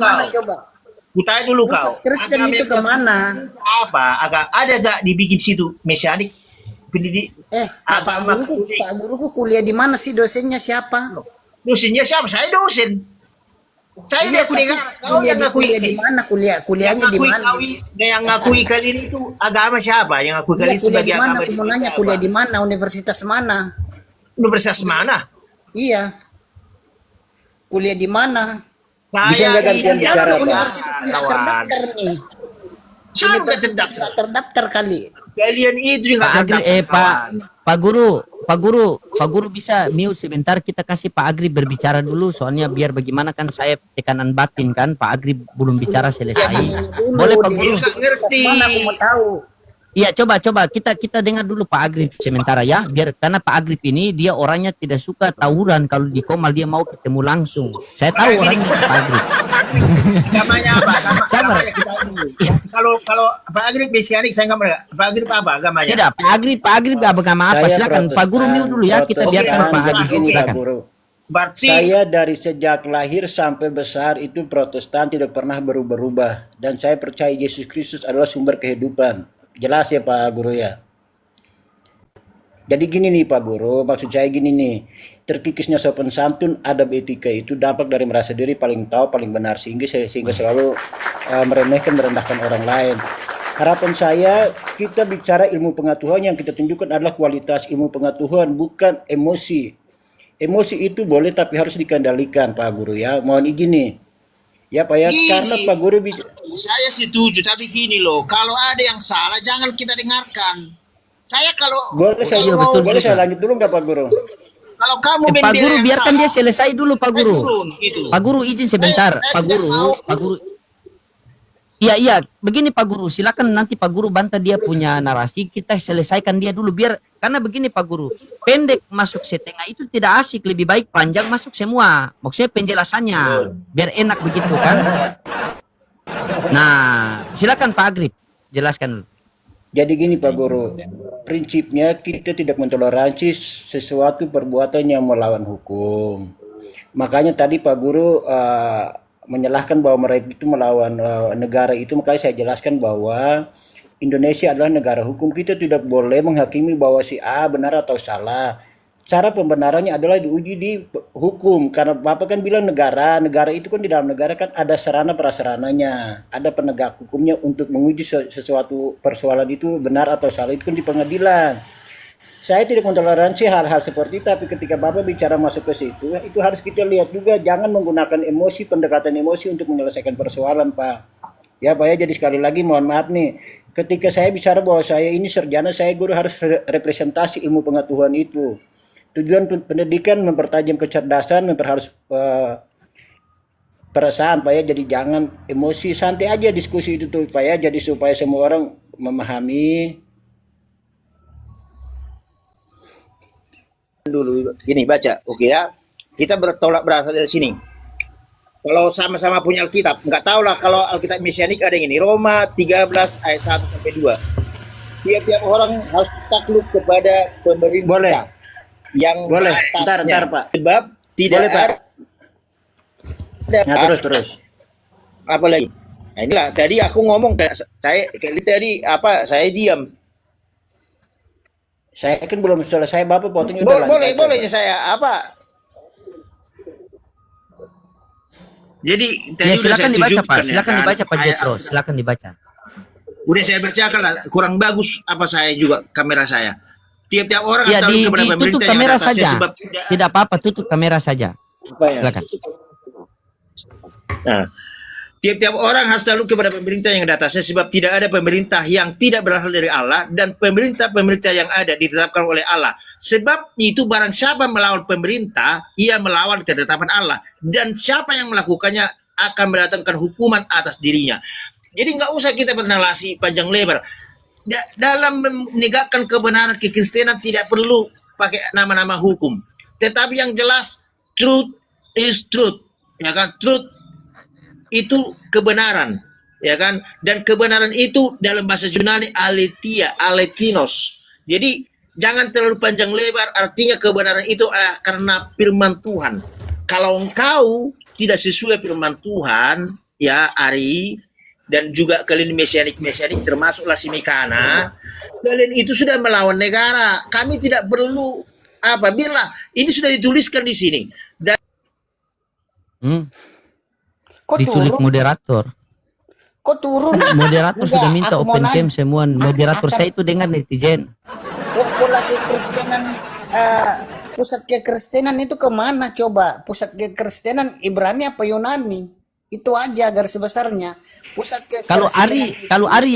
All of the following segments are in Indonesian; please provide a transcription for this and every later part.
Mana kau. coba? Kutanya dulu kau. Pusat Kristen Agama itu yang kemana? apa? Agak ada gak dibikin situ mesianik pendidik agama Katolik? Pak guruku kuliah di mana sih, dosennya siapa? Dosennya siapa? Saya dosen. Saya Iya, dia aku tapi dengar. Kau yang ngakui kuliah di mana? yang Kuliahnya di ngakui mana? yang ngakui kali ini itu agama siapa? Yang ngakui Iya, kali ini kuliah di sebagai mana? agama Aku di mau nanya siapa? kuliah di mana? Universitas mana? Universitas mana? Iya, kuliah di mana? Bisa Saya nggak gantian ini bicara, Karena Pak? universitas nggak kawan. terdaftar nih. Siapa nggak Universitas terdaftar? nggak terdaftar kali. Kalian itu yang Pak nggak Agri, terdaftar, kawan. Pak Guru bisa mute sebentar, kita kasih Pak Agri berbicara dulu, soalnya biar bagaimana kan saya tekanan batin kan, Pak Agri belum bicara selesai. Dulu Boleh Pak di Guru? Nggak ngerti. Mana aku mau tahu. Iya, coba kita dengar dulu Pak Agrip sementara ya, biar karena Pak Agrip ini dia orangnya tidak suka tawuran, kalau di Komal dia mau ketemu langsung. Saya tahu orangnya Pak Agrip. Agamanya apa? Sabar. Agamanya kita dulu. Kalau Pak Agrip mesianik saya nggak mereka. Pak Agrip apa agamanya? Tidak, Pak Agrip agama apa? Saya Silakan Pak Guru Protestan, mute dulu ya, kita Protestan, biarkan Pak Protestan. Agrip Oke. silakan. Guru. Berarti Saya dari sejak lahir sampai besar itu Protestan, tidak pernah berubah-ubah, dan saya percaya Yesus Kristus adalah sumber kehidupan. Jelas ya Pak Guru ya. Jadi gini nih Pak Guru, maksud saya gini nih, terkikisnya sopan santun, adab etika itu dampak dari merasa diri paling tahu, paling benar, sehingga selalu meremehkan, merendahkan orang lain. Harapan saya, kita bicara ilmu pengetahuan, yang kita tunjukkan adalah kualitas ilmu pengetahuan, bukan emosi. Emosi itu boleh tapi harus dikendalikan Pak Guru ya. Mohon izin nih. Ya Pak ya, Gini. karena Pak Guru saya setuju, tapi gini loh, kalau ada yang salah jangan kita dengarkan. Saya kalau boleh saya, Iya, betul, boleh betul. saya lanjut dulu nggak Pak Guru? kalau kamu Pak membela Guru yang biarkan salah, dia selesai dulu Pak Guru. turun, gitu. Pak Guru izin sebentar, Pak Guru. Iya, begini Pak Guru, silakan nanti Pak Guru bantah dia punya narasi, kita selesaikan dia dulu biar, karena begini Pak Guru, pendek masuk setengah itu tidak asik, lebih baik panjang masuk semua, maksudnya penjelasannya, biar enak begitu kan. Nah, silakan Pak Agrip, jelaskan dulu. Jadi gini Pak Guru, prinsipnya kita tidak mentoleransi sesuatu perbuatan yang melawan hukum. Makanya tadi Pak Guru menyalahkan bahwa mereka itu melawan negara itu, makanya saya jelaskan bahwa Indonesia adalah negara hukum. Kita tidak boleh menghakimi bahwa si A benar atau salah. Cara pembenarannya adalah diuji di hukum, karena Bapak kan bilang negara itu kan di dalam negara kan ada sarana prasarananya, ada penegak hukumnya untuk menguji sesuatu persoalan itu benar atau salah, itu kan di pengadilan. Saya tidak mentoleransi hal-hal seperti itu, tapi ketika Bapak bicara masuk ke situ, itu harus kita lihat juga, jangan menggunakan emosi, pendekatan emosi untuk menyelesaikan persoalan Pak. Ya Pak ya, jadi sekali lagi mohon maaf nih, ketika saya bicara bahwa saya ini sarjana, saya guru harus representasi ilmu pengetahuan itu. Tujuan pendidikan mempertajam kecerdasan, memperhalus perasaan Pak ya, jadi jangan emosi, santai aja diskusi itu tuh Pak ya, jadi supaya semua orang memahami. Dulu gini baca, oke ya. Kita bertolak berasal dari sini. Kalau sama-sama punya Alkitab, nggak tahu lah kalau Alkitab mesianik ada yang ini. Roma 13 ayat 1 sampai 2. Tiap-tiap orang harus takluk kepada pemerintah. Boleh. Yang Boleh. atasnya. Ntar, Pak. Sebab tidak Boleh, Pak. ada. Nah, terus. Apa lagi? Nah, inilah tadi aku ngomong kayak tadi apa? Saya diam. Saya kan belum selesai, Bapak potong udah Boleh saya apa? Jadi tadi Ya udah silakan saya dibaca tunjukkan, Pak, silakan ya kan? dibaca Pak Jetro, silakan dibaca. Udah saya bacakan lah, kurang bagus apa saya juga kamera saya. Tiap-tiap orang Ya tahu kepada ditutup pemerintah yang kamera atasnya saja. sebab Tidak apa-apa, tutup kamera saja. apa ya? Silakan. Nah, tiap-tiap orang harus takluk kepada pemerintah yang di atasnya sebab tidak ada pemerintah yang tidak berasal dari Allah dan pemerintah-pemerintah yang ada ditetapkan oleh Allah. Sebab itu barang siapa melawan pemerintah, ia melawan ketetapan Allah dan siapa yang melakukannya akan mendatangkan hukuman atas dirinya. Jadi nggak usah kita bernarasi panjang lebar. Dalam menegakkan kebenaran kekristenan tidak perlu pakai nama-nama hukum. Tetapi yang jelas truth is truth, ya kan? Truth itu kebenaran, ya kan? Dan kebenaran itu dalam bahasa Yunani aletheia, aletinos. Jadi jangan terlalu panjang lebar, artinya kebenaran itu karena firman Tuhan. Kalau engkau tidak sesuai firman Tuhan, ya Ari, dan juga kalian mesianik termasuklah si Mekana, kalian itu sudah melawan negara. Kami tidak perlu apa, biarlah ini sudah dituliskan di sini. Dan Hmm, Kok diculik turun? moderator. Kok turun? Moderator Enggak, sudah minta aku mau open nanya. cam semua. Moderator Akan- saya itu dengan netizen. Pola kekristenan, pusat kekristenan itu kemana coba? Pusat kekristenan Ibrani apa Yunani? Itu aja garis besarnya. Pusat Kalau kekristenan Ari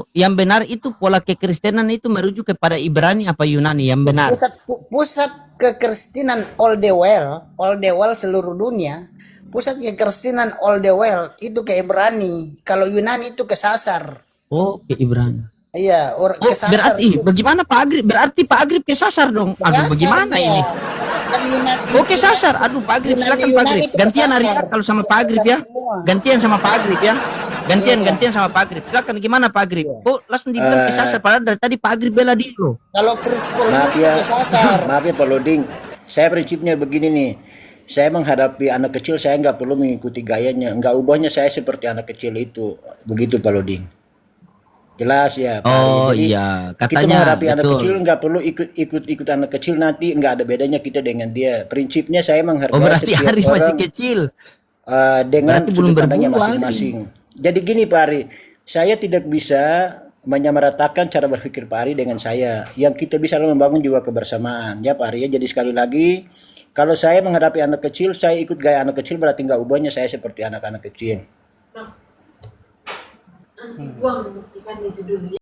yang benar itu pola kekristenan itu merujuk kepada Ibrani apa Yunani yang benar. pusat kekristenan all the world seluruh dunia. Pusat kekristenan all the world itu ke Ibrani. Kalau Yunani itu kesasar. Oh, ke Ibrani. Iya, orang Oh, kesasar. berarti bagaimana Pak Agrip? Berarti Pak Agrip kesasar dong. Aduh, Kesasar bagaimana dia. ini? Dan Yunani, Oke, sasar. Aduh, Pak Agrip, Yunani- silakan Pak Yunani Agrip. itu Gantian hari kesasar. kalau sama Pak Agrip ya. Kesasar semua. Gantian sama Pak Agrip ya. Iya. Gantian sama Pak Agrip. Silakan gimana Pak Agrip? Kok langsung dibilang kesasar padahal dari tadi Pak Agrip bela diri loh. Kalau Krispol Maaf itu ya, kesasar. maaf ya Pak Loding. Saya prinsipnya begini nih. Saya menghadapi anak kecil, saya nggak perlu mengikuti gayanya. Nggak ubahnya saya seperti anak kecil itu. Begitu Pak Loding. Jelas ya Pak. Oh Jadi, iya, kita katanya menghadapi anak betul. kecil nggak perlu ikut anak kecil, nanti nggak ada bedanya kita dengan dia. Prinsipnya saya menghargai Oh, berarti setiap Ari masih orang kecil. dengan Berarti belum sudut pandangnya berbulu, Ari. masing-masing. Jadi gini Pak Ari, saya tidak bisa menyamaratakan cara berpikir Pak Ari dengan saya. Yang kita bisa membangun jiwa kebersamaan ya Pak Ari ya. Jadi sekali lagi, kalau saya menghadapi anak kecil, saya ikut gaya anak kecil, berarti nggak ubahnya saya seperti anak-anak kecil. Buang ikan itu dulu.